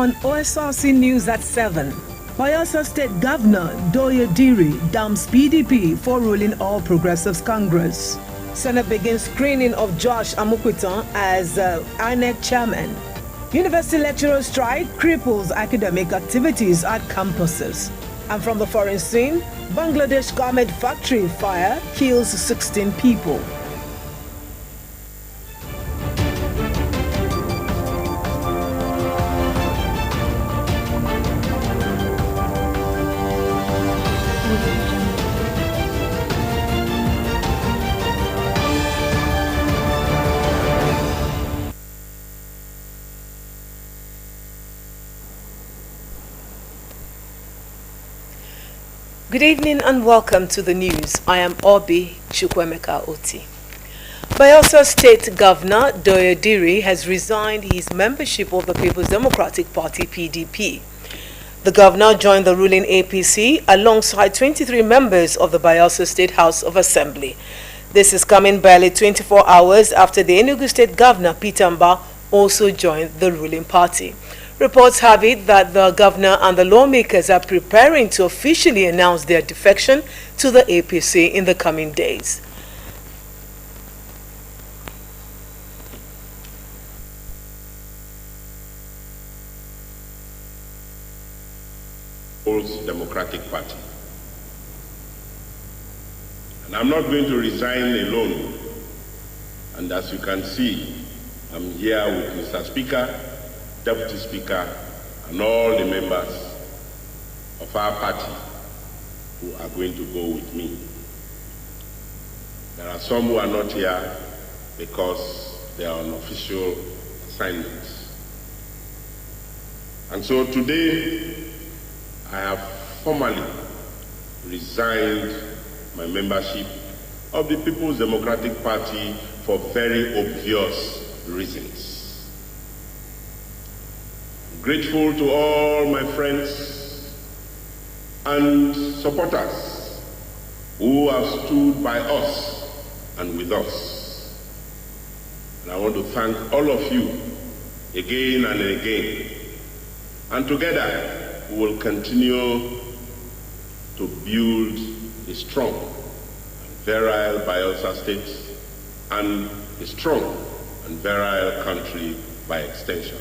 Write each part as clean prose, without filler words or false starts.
On Osrc News at 7, Bayelsa State Governor Doye Diri dumps PDP for ruling All Progressives Congress. Senate begins screening of Josh Amukwiton as INEC chairman. University lecturer strike cripples academic activities at campuses. And from the foreign scene, Bangladesh garment factory fire kills 16 people. Good evening and welcome to the news. I am Obi Chukwemeka Oti. Bayelsa State Governor Doye Diri has resigned his membership of the People's Democratic Party (PDP). The governor joined the ruling APC alongside 23 members of the Bayelsa State House of Assembly. This is coming barely 24 hours after the Enugu State Governor Peter Mba also joined the ruling party. Reports have it that the governor and the lawmakers are preparing to officially announce their defection to the APC in the coming days. People's Democratic Party. And I'm not going to resign alone. And as you can see, I'm here with Mr. Speaker, Deputy Speaker, and all the members of our party who are going to go with me. There are some who are not here because they are on official assignments. And so today, I have formally resigned my membership of the People's Democratic Party for very obvious reasons. Grateful to all my friends and supporters who have stood by us and with us. And I want to thank all of you again and again. And together we will continue to build a strong and virile Bayelsa State and a strong and virile country by extension.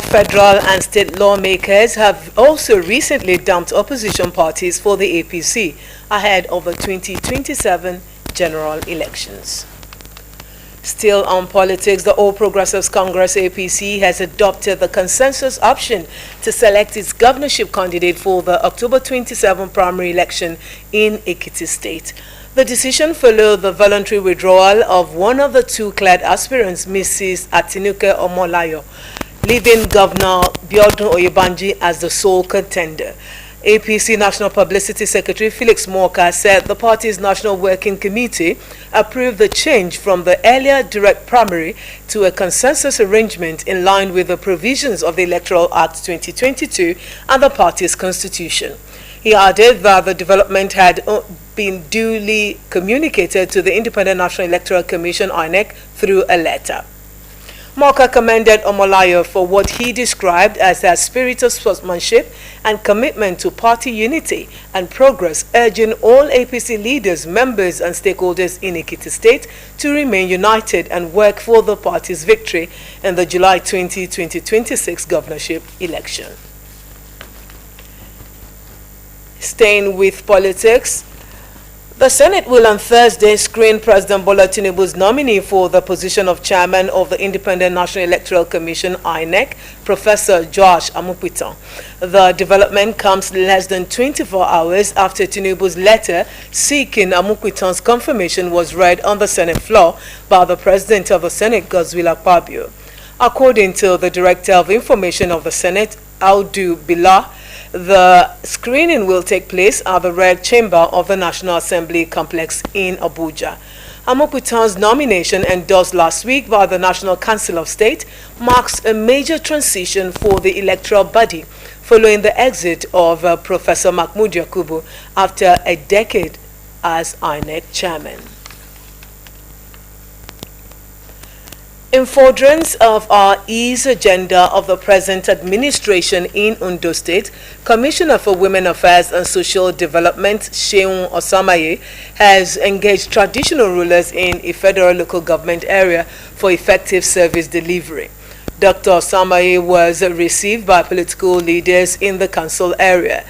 Federal and state lawmakers have also recently dumped opposition parties for the APC ahead of the 2027 general elections. Still on politics, the All Progressives Congress APC has adopted the consensus option to select its governorship candidate for the October 27 primary election in Ekiti State. The decision followed the voluntary withdrawal of one of the two cleared aspirants, Mrs. Atinuke Omolayo, leaving Governor Biodun Oyebanji as the sole contender. APC National Publicity Secretary Felix Morka said the party's National Working Committee approved the change from the earlier direct primary to a consensus arrangement in line with the provisions of the Electoral Act 2022 and the party's constitution. He added that the development had been duly communicated to the Independent National Electoral Commission (INEC) through a letter. Morka commended Omolayo for what he described as their spirit of sportsmanship and commitment to party unity and progress, urging all APC leaders, members and stakeholders in Ekiti State to remain united and work for the party's victory in the July 2026 governorship election. Staying with politics, the Senate will on Thursday screen President Bola Tinubu's nominee for the position of chairman of the Independent National Electoral Commission (INEC), Professor Josh Amukwiton. The development comes less than 24 hours after Tinubu's letter seeking Amukwiton's confirmation was read on the Senate floor by the President of the Senate, Godswill Akpabio. According to the Director of Information of the Senate, Audu Billah, the screening will take place at the Red Chamber of the National Assembly complex in Abuja. Amukwiton's nomination, endorsed last week by the National Council of State, marks a major transition for the electoral body following the exit of Professor Mahmood Yakubu after a decade as INEC chairman. In furtherance of our ease agenda of the present administration in Ondo State, Commissioner for Women Affairs and Social Development, Seun Osamaye, has engaged traditional rulers in a federal local government area for effective service delivery. Dr. Osamaye was received by political leaders in the council area,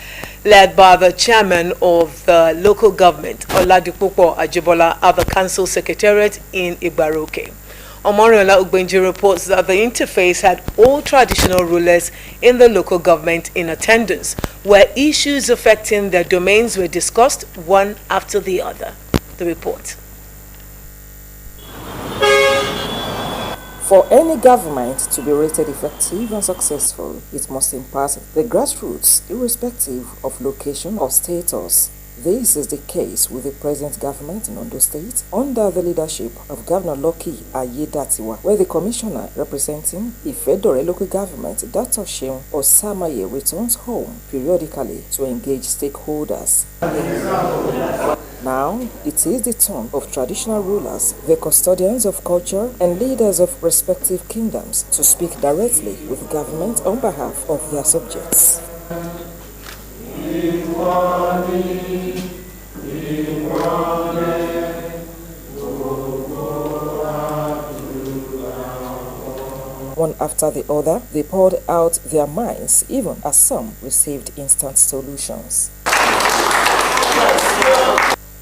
led by the chairman of the local government, Oladipupo Ajibola, at the council secretariat in Igbaroke. Omoriola Ugbenji reports that the interface had all traditional rulers in the local government in attendance, where issues affecting their domains were discussed one after the other. The report. For any government to be rated effective and successful, it must impact the grassroots irrespective of location or status. This is the case with the present government in Ondo State under the leadership of Governor Lucky Ayedatiwa, where the commissioner representing Ifedore local government, Dr. Seun Osamaye, returns home periodically to engage stakeholders. Now, it is the turn of traditional rulers, the custodians of culture, and leaders of respective kingdoms to speak directly with government on behalf of their subjects. One after the other, they poured out their minds, even as some received instant solutions.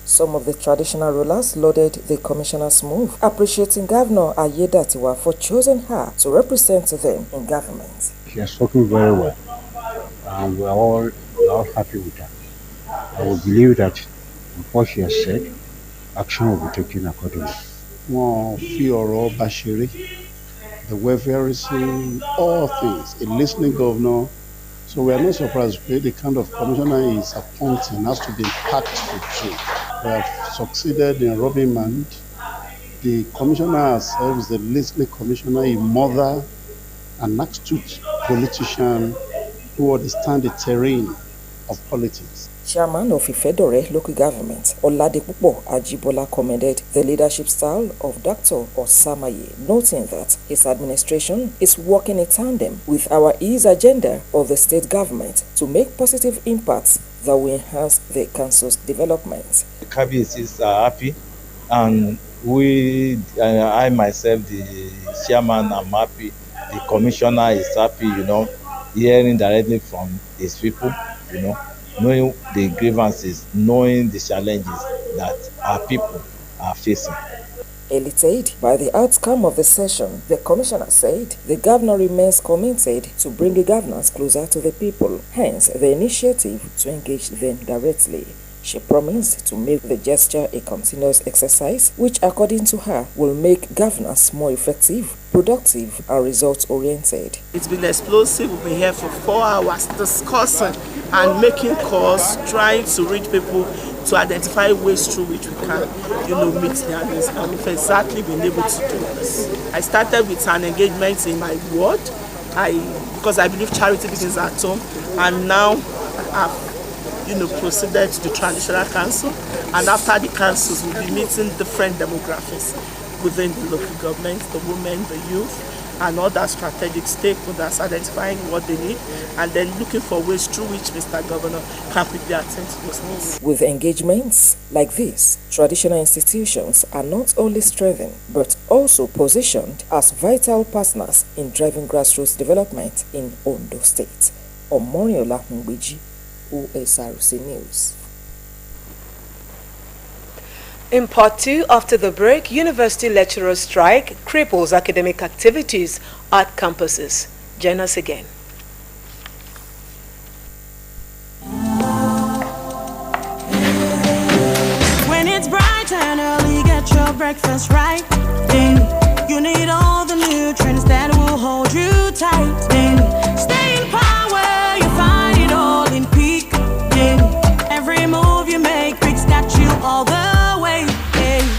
Some of the traditional rulers lauded the commissioner's move, appreciating Governor Ayedatiwa for choosing her to represent them in government. She has spoken very well, and we are all happy with her. I will believe that what she has said, action will be taken accordingly. The welfareism, all things, a listening governor. So we are not surprised. The kind of commissioner he is appointing has to be impactful too. We have succeeded in rubbing mind. The commissioner herself is the listening commissioner, a mother, an astute politician who understands the terrain of politics. Chairman of Ifedore local government, Oladipupo Ajibola, commended the leadership style of Dr. Osamaye, noting that his administration is working in tandem with our ease agenda of the state government to make positive impacts that will enhance the council's development. The cabinets are happy, and I myself, the chairman, am happy. The commissioner is happy, hearing directly from his people, knowing the grievances, knowing the challenges that our people are facing. Elated by the outcome of the session, the commissioner said the governor remains committed to bring the governance closer to the people, hence the initiative to engage them directly. She promised to make the gesture a continuous exercise, which according to her will make governance more effective, productive and results-oriented. It's been explosive. We've been here for 4 hours discussing and making calls, trying to reach people to identify ways through which we can, meet their needs. And we've exactly been able to do this. I started with an engagement in my ward, because I believe charity begins at home, and now I've proceeded to the traditional council, and after the councils we'll be meeting different demographics within the local government, the women, the youth, and other strategic stakeholders, identifying what they need and then looking for ways through which Mr. Governor can quickly attend to those needs. With engagements like this, traditional institutions are not only strengthened but also positioned as vital partners in driving grassroots development in Ondo State. Omoriola Ugbenji, Osrc News. In part 2, after the break, university lecturers strike cripples academic activities at campuses. Join us again. When it's bright and early, get your breakfast right. Then you need all the nutrients that will hold you tight. Then stay in power, you find it all in peak. Then every move you make brings got you all the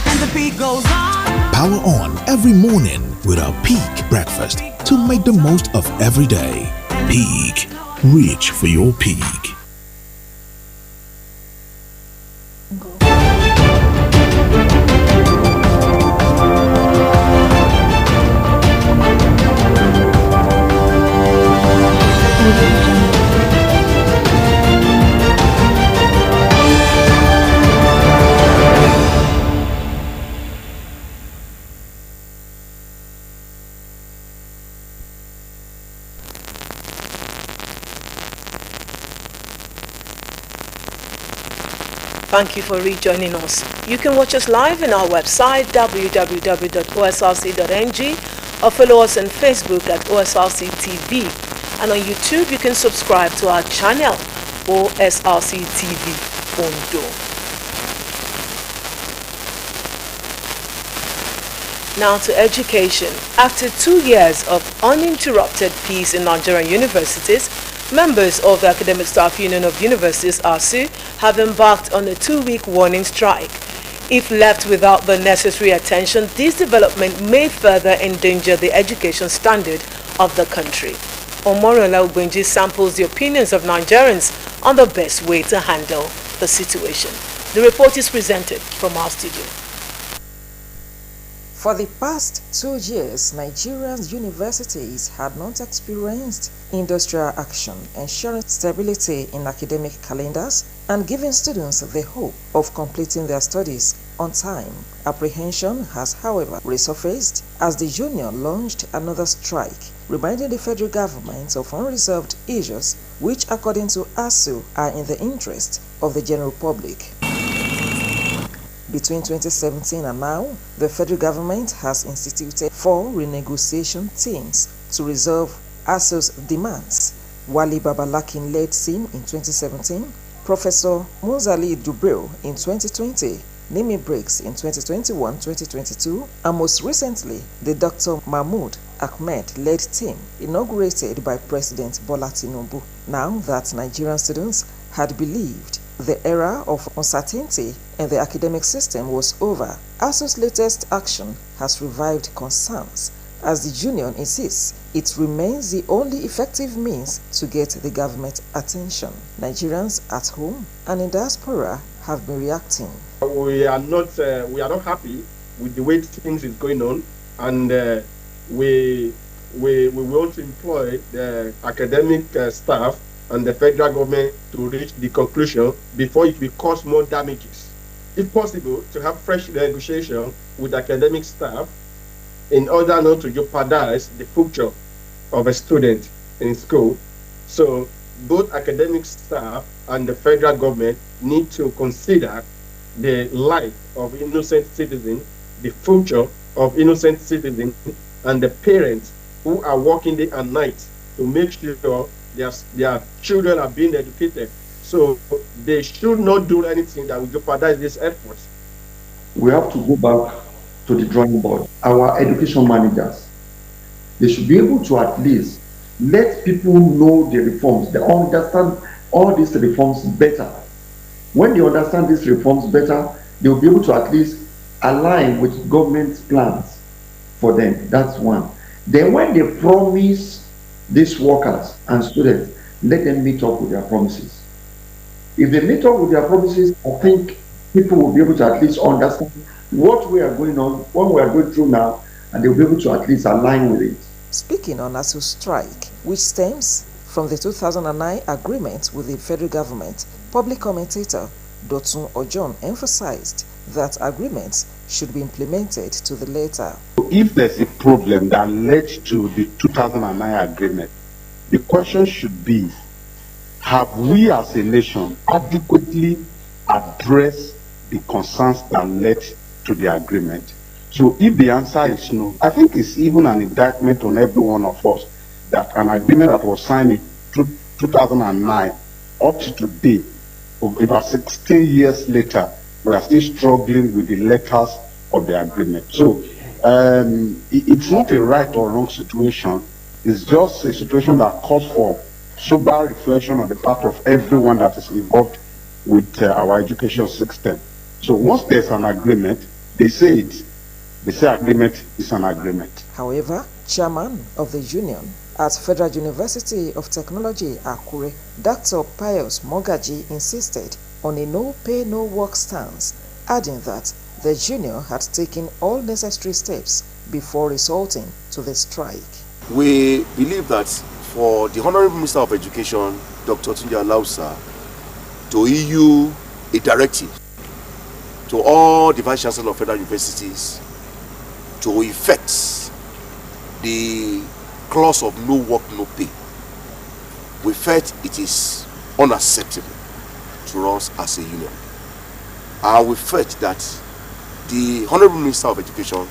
and the peak goes on. Power on every morning with our Peak breakfast to make the most of every day. Peak. Reach for your peak. Thank you for rejoining us. You can watch us live on our website www.osrc.ng or follow us on Facebook at OSRC TV. And on YouTube, you can subscribe to our channel, OSRC TV Ondo. Now to education. After 2 years of uninterrupted peace in Nigerian universities, members of the Academic Staff Union of Universities, Osrc, have embarked on a 2-week warning strike. If left without the necessary attention, this development may further endanger the education standard of the country. Omorola Ugbenji samples the opinions of Nigerians on the best way to handle the situation. The report is presented from our studio. For the past 2 years, Nigeria's universities had not experienced industrial action, ensuring stability in academic calendars and giving students the hope of completing their studies on time. Apprehension has, however, resurfaced as the union launched another strike, reminding the federal government of unresolved issues which, according to ASU, are in the interest of the general public. Between 2017 and now, the federal government has instituted 4 renegotiation teams to resolve ASU's demands. Wali Babalakin led team in 2017, Professor Muzali Dubril in 2020, Nimi Briggs in 2021-2022, and most recently, the Dr. Mahmoud Ahmed-led team inaugurated by President Bola Tinubu. Now that Nigerian students had believed the era of uncertainty in the academic system was over, ASU's latest action has revived concerns as the union insists it remains the only effective means to get the government attention. Nigerians at home and in diaspora have been reacting. We are not happy with the way things is going on, and we want to employ the academic staff and the federal government to reach the conclusion before it will cause more damages. If possible, to have fresh negotiation with academic staff in order not to jeopardize the future of a student in school. So both academic staff and the federal government need to consider the life of innocent citizens, the future of innocent citizens, and the parents who are working day and night to make sure their children are being educated. So they should not do anything that will jeopardize these efforts. We have to go back to the drawing board. Our education managers, they should be able to at least let people know the reforms. They understand all these reforms better. When they understand these reforms better, they will be able to at least align with government's plans for them. That's one. Then when they promise these workers and students, let them meet up with their promises. If they meet up with their promises, I think people will be able to at least understand what we are going on, what we are going through now, and they will be able to at least align with it. Speaking on ASU's strike, which stems from the 2009 agreement with the federal government, public commentator Dotun Ojon emphasized that agreements should be implemented to the letter. If there's a problem that led to the 2009 agreement, the question should be, have we as a nation adequately addressed the concerns that led to the agreement? So if the answer is no, I think it's even an indictment on every one of us that an agreement that was signed in 2009 up to today, about 16 years later, we are still struggling with the letters of the agreement. So it's not a right or wrong situation. It's just a situation that calls for sober reflection on the part of everyone that is involved with our education system. So once there's an agreement, they say it. They say agreement is an agreement. However, chairman of the union at Federal University of Technology, Akure, Dr. Pius Mogaji insisted on a no-pay, no-work stance, adding that the union had taken all necessary steps before resorting to the strike. We believe that for the Honorable Minister of Education, Dr. Tunja Lausa, to issue a directive to all the Vice Chancellors of Federal Universities to effect the clause of no work, no pay, we felt it is unacceptable to us as a union. we felt that the Honorable Minister of Education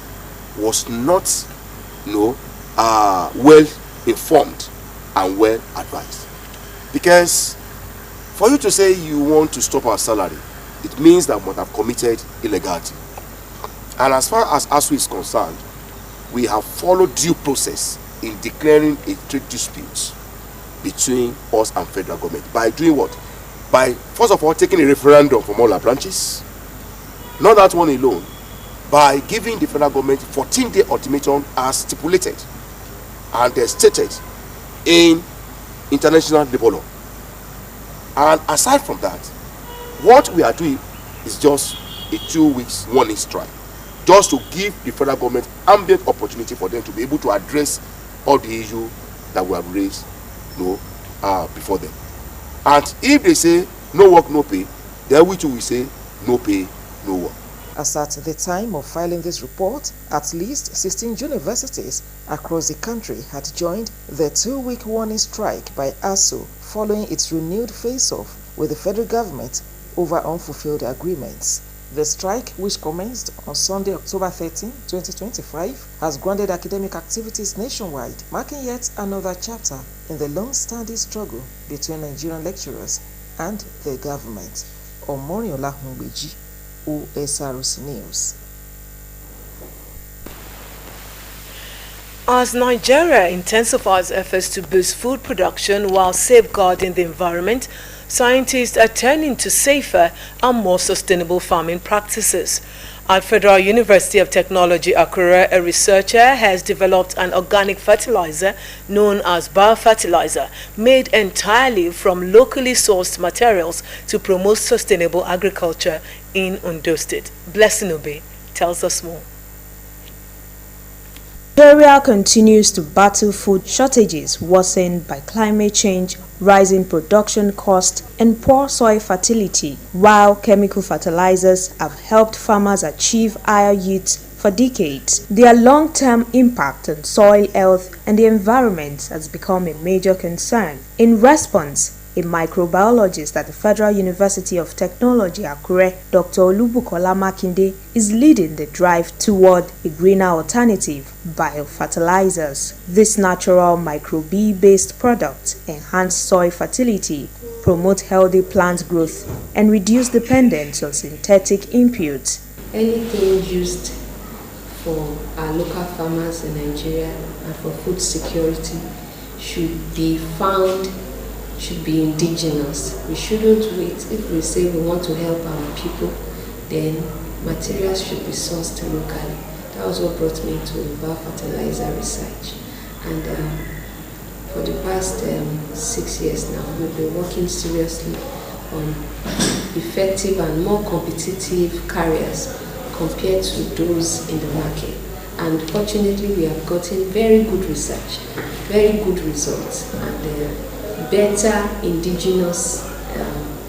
was not well informed and well advised. Because for you to say you want to stop our salary, it means that we must have committed illegality. And as far as ASU is concerned, we have followed due process in declaring a trade dispute between us and federal government. By doing what? By, first of all, taking a referendum from all our branches. Not that one alone. By giving the federal government 14-day ultimatum as stipulated and stated in international labor law. And aside from that, what we are doing is just a 2 weeks warning strike, just to give the federal government ambient opportunity for them to be able to address all the issues that we have raised before them. And if they say no work, no pay, then we too will say no pay, no work. As at the time of filing this report, at least 16 universities across the country had joined the 2-week warning strike by ASU following its renewed face-off with the federal government over unfulfilled agreements. The strike, which commenced on Sunday, October 13, 2025, has grounded academic activities nationwide, marking yet another chapter in the long-standing struggle between Nigerian lecturers and the government. Omoriola Humbeji, Osrc News. As Nigeria intensifies efforts to boost food production while safeguarding the environment, scientists are turning to safer and more sustainable farming practices. At Federal University of Technology, Akure, a researcher has developed an organic fertilizer known as biofertilizer, made entirely from locally sourced materials to promote sustainable agriculture in Ondo State. Blessing Obe tells us more. Nigeria continues to battle food shortages worsened by climate change, rising production costs, and poor soil fertility, while chemical fertilizers have helped farmers achieve higher yields for decades. Their long-term impact on soil health and the environment has become a major concern. In response, a microbiologist at the Federal University of Technology, Akure, Dr. Olubukola Makinde, is leading the drive toward a greener alternative, biofertilizers. This natural microbe-based product enhance soil fertility, promote healthy plant growth, and reduce dependence on synthetic inputs. Anything used for our local farmers in Nigeria and for food security should be indigenous. We shouldn't wait. If we say we want to help our people, then materials should be sourced locally. That was what brought me to biofertilizer research. And for the past 6 years now, we've been working seriously on effective and more competitive carriers compared to those in the market. And fortunately, we have gotten very good research, very good results, and better indigenous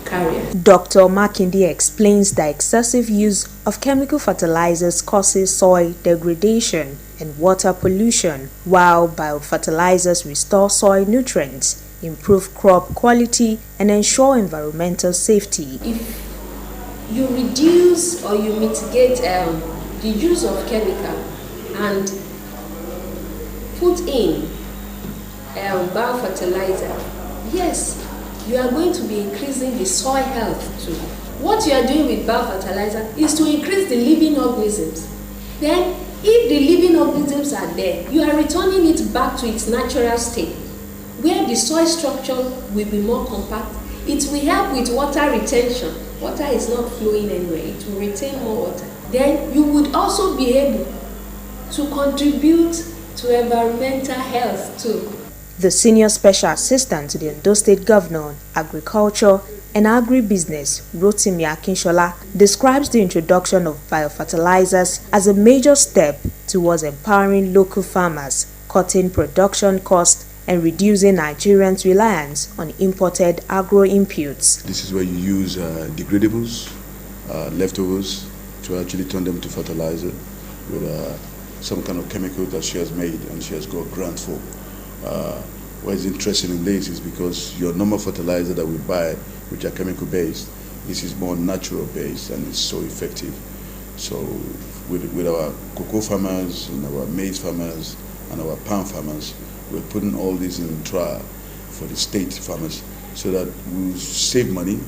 carriers. Dr. Makinde explains that excessive use of chemical fertilizers causes soil degradation and water pollution, while biofertilizers restore soil nutrients, improve crop quality, and ensure environmental safety. If you reduce or you mitigate the use of chemical and put in biofertilizer, yes, you are going to be increasing the soil health too. What you are doing with biofertilizer is to increase the living organisms. Then, if the living organisms are there, you are returning it back to its natural state, where the soil structure will be more compact. It will help with water retention. Water is not flowing anywhere. It will retain more water. Then, you would also be able to contribute to environmental health too. The Senior Special Assistant to the Ondo State Governor on Agriculture and Agribusiness, Rotimi Akinshola, describes the introduction of biofertilizers as a major step towards empowering local farmers, cutting production costs, and reducing Nigerians' reliance on imported agro-inputs. This is where you use degradables, leftovers, to actually turn them to fertilizer with some kind of chemical that she has made and she has got grant for. What is interesting in this is because your normal fertilizer that we buy, which are chemical based, This is more natural based and it's so effective. So with our cocoa farmers and our maize farmers and our palm farmers, we're putting all this in trial for the state farmers so that we'll save money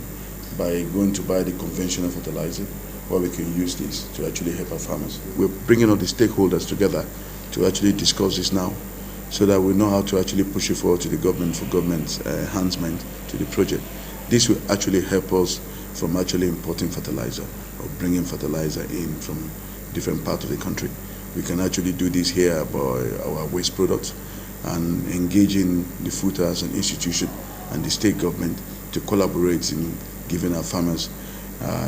by going to buy the conventional fertilizer, or we can use this to actually help our farmers. We're bringing all the stakeholders together to actually discuss this now so that we know how to actually push it forward to the government for government enhancement to the project. This will actually help us from actually importing fertilizer or bringing fertilizer in from different parts of the country. We can actually do this here by our waste products and engaging the food as an institution and the state government to collaborate in giving our farmers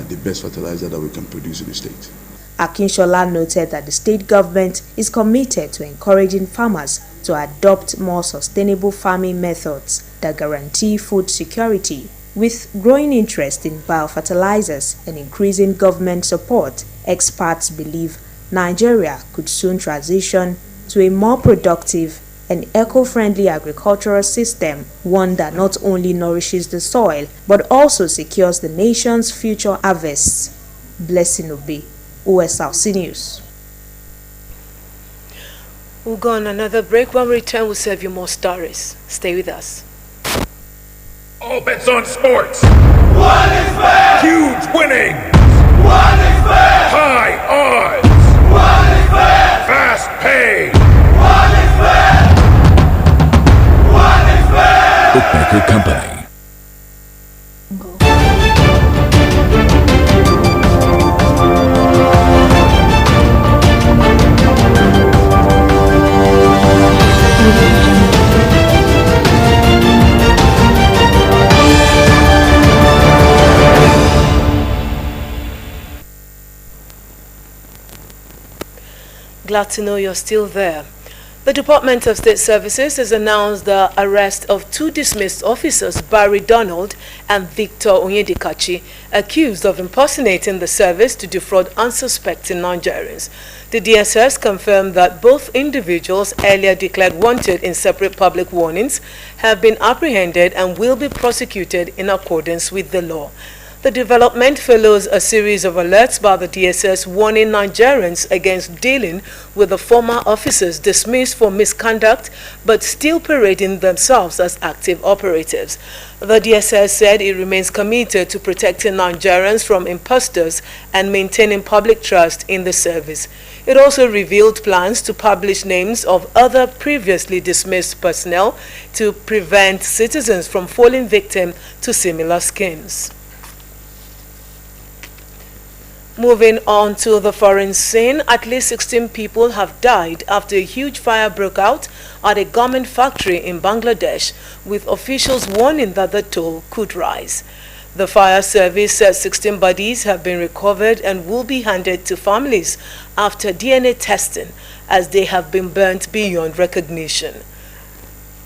the best fertilizer that we can produce in the state. Akinshola noted that the state government is committed to encouraging farmers to adopt more sustainable farming methods that guarantee food security. With growing interest in biofertilizers and increasing government support, experts believe Nigeria could soon transition to a more productive and eco-friendly agricultural system, one that not only nourishes the soil but also secures the nation's future harvests. Blessing Obi, Osrc News. We'll go on another break. When we return, we'll serve you more stories. Stay with us. All bets on sports. One is fair. Huge winning. One is fair. High odds. One is fair. Fast pay. One is fair. One is fair. Bookmaker Company. Glad to know you're still there. The Department of State Services has announced the arrest of two dismissed officers, Barry Donald and Victor Onyedikachi, accused of impersonating the service to defraud unsuspecting Nigerians. The DSS confirmed that both individuals, earlier declared wanted in separate public warnings, have been apprehended and will be prosecuted in accordance with the law. The development follows a series of alerts by the DSS warning Nigerians against dealing with the former officers dismissed for misconduct but still parading themselves as active operatives. The DSS said it remains committed to protecting Nigerians from imposters and maintaining public trust in the service. It also revealed plans to publish names of other previously dismissed personnel to prevent citizens from falling victim to similar schemes. Moving on to the foreign scene, at least 16 people have died after a huge fire broke out at a garment factory in Bangladesh, with officials warning that the toll could rise. The fire service says 16 bodies have been recovered and will be handed to families after DNA testing, as they have been burnt beyond recognition.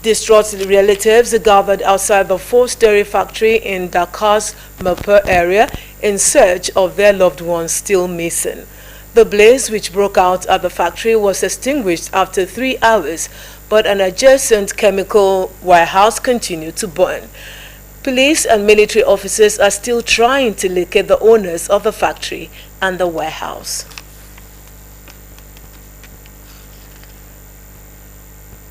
Distraught relatives gathered outside the four-story factory in Dhakar's Mirpur area in search of their loved ones still missing. The blaze, which broke out at the factory, was extinguished after 3 hours, but an adjacent chemical warehouse continued to burn. Police and military officers are still trying to locate the owners of the factory and the warehouse.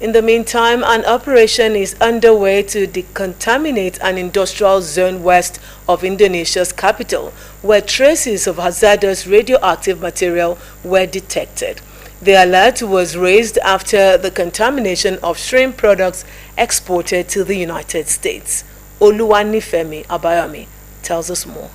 In the meantime, an operation is underway to decontaminate an industrial zone west of Indonesia's capital, where traces of hazardous radioactive material were detected. The alert was raised after the contamination of shrimp products exported to the United States. Oluwanifemi Abayomi tells us more.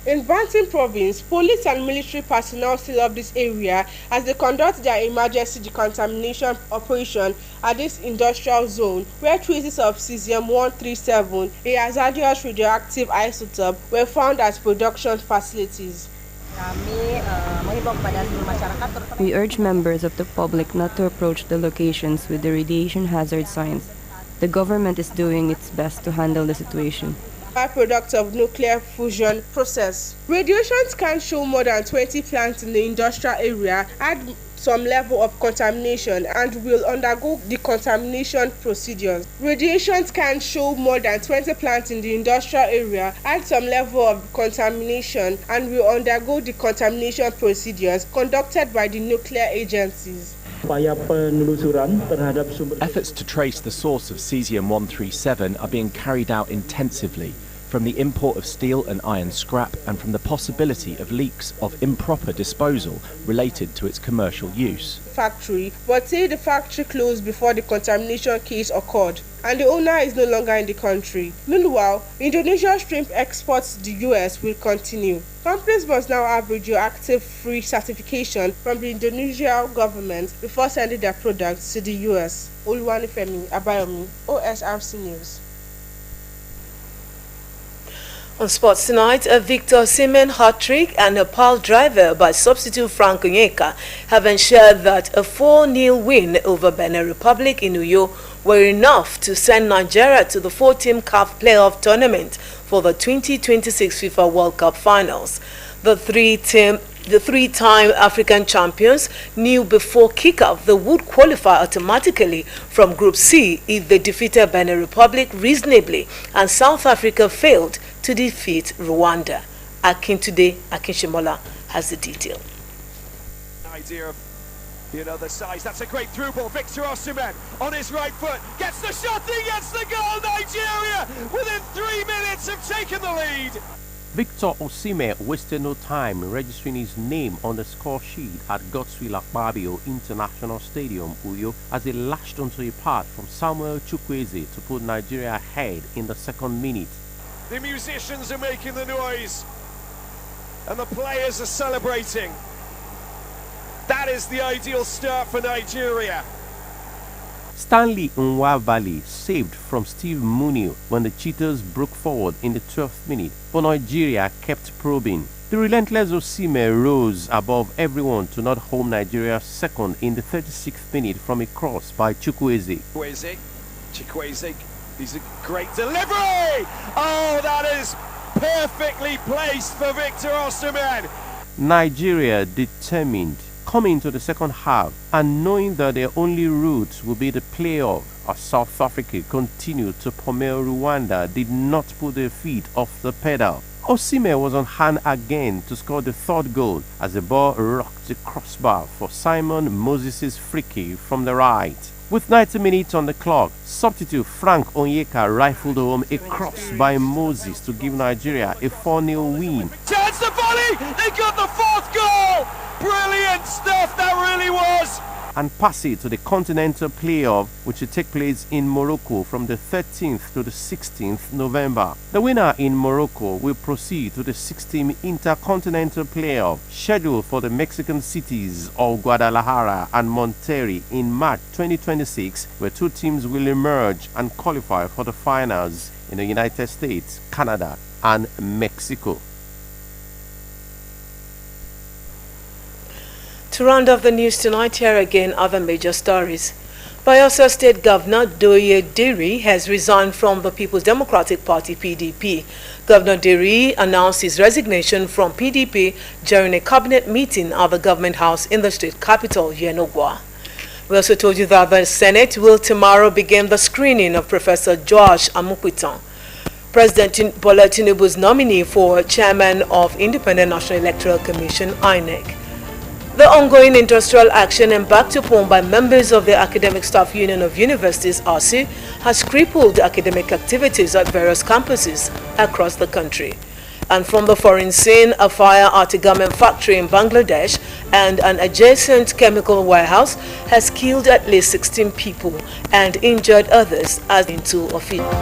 In Banten province, police and military personnel still of this area as they conduct their emergency decontamination operation at this industrial zone where traces of cesium-137, a hazardous radioactive isotope, were found at production facilities. We urge members of the public not to approach the locations with the radiation hazard signs. The government is doing its best to handle the situation. Byproduct of nuclear fusion process. Radiation scans show more than 20 plants in the industrial area had some level of contamination and will undergo decontamination procedures. Radiation scans show more than 20 plants in the industrial area had some level of contamination and will undergo decontamination procedures conducted by the nuclear agencies. Efforts to trace the source of cesium-137 are being carried out intensively, from the import of steel and iron scrap and from the possibility of leaks of improper disposal related to its commercial use. Factory, but say the factory closed before the contamination case occurred and the owner is no longer in the country. Meanwhile, Indonesia's shrimp exports to the US will continue. Companies must now have radioactive-free certification from the Indonesian government before sending their products to the US. Oluwanifemi Abayomi, Osrc News. On sports tonight, a Victor Osimhen hat-trick and a pile driver by substitute Frank Onyeka have ensured that a 4-0 win over Benin Republic in Uyo were enough to send Nigeria to the 4-team CAF playoff tournament for the 2026 FIFA World Cup finals. The three-time African champions knew before kickoff they would qualify automatically from Group C if they defeated Benin Republic reasonably and South Africa failed to defeat Rwanda. Akintunde Akinshimola has the detail. Idea of the other side. That's a great through ball. Victor Osimhen on his right foot gets the shot. He gets the goal. Nigeria within 3 minutes have taken the lead. Victor Osimhen wasted no time registering his name on the score sheet at Godswill Akpabio International Stadium, Uyo, as he lashed onto a pass from Samuel Chukwueze to put Nigeria ahead in the second minute. The musicians are making the noise and the players are celebrating. That is the ideal start for Nigeria. Stanley Nwabali saved from Steve Muniu when the Cheetahs broke forward in the 12th minute, but Nigeria kept probing. The relentless Osimhen rose above everyone to not home Nigeria second in the 36th minute from a cross by Chukwueze. Chukwueze, he's a great delivery! Oh, that is perfectly placed for Victor Osimhen. Nigeria determined, coming into the second half and knowing that their only route would be the playoff as South Africa continued to pummel Rwanda, did not put their feet off the pedal. Osimhen was on hand again to score the third goal as the ball rocked the crossbar for Simon Moses' free kick from the right. With 90 minutes on the clock, substitute Frank Onyeka rifled home a cross by Moses to give Nigeria a 4-0 win. Chance the volley! They got the fourth goal! Brilliant stuff, that really was! And pass it to the continental playoff, which will take place in Morocco from the 13th to the 16th November. The winner in Morocco will proceed to the 6-team intercontinental playoff, scheduled for the Mexican cities of Guadalajara and Monterrey in March 2026, where 2 teams will emerge and qualify for the finals in the United States, Canada, and Mexico. To round off the news tonight, here again other major stories. Bayelsa State Governor Doye Diri has resigned from the People's Democratic Party (PDP). Governor Diri announced his resignation from PDP during a cabinet meeting at the government house in the state capital, Yenagoa. We also told you that the Senate will tomorrow begin the screening of Professor Josh Amukwiton, President Bola Tinubu's nominee for chairman of Independent National Electoral Commission (INEC). The ongoing industrial action embarked upon by members of the Academic Staff Union of Universities (Osrc) has crippled academic activities at various campuses across the country. And from the foreign scene, a fire at a garment factory in Bangladesh and an adjacent chemical warehouse has killed at least 16 people and injured others as into a field.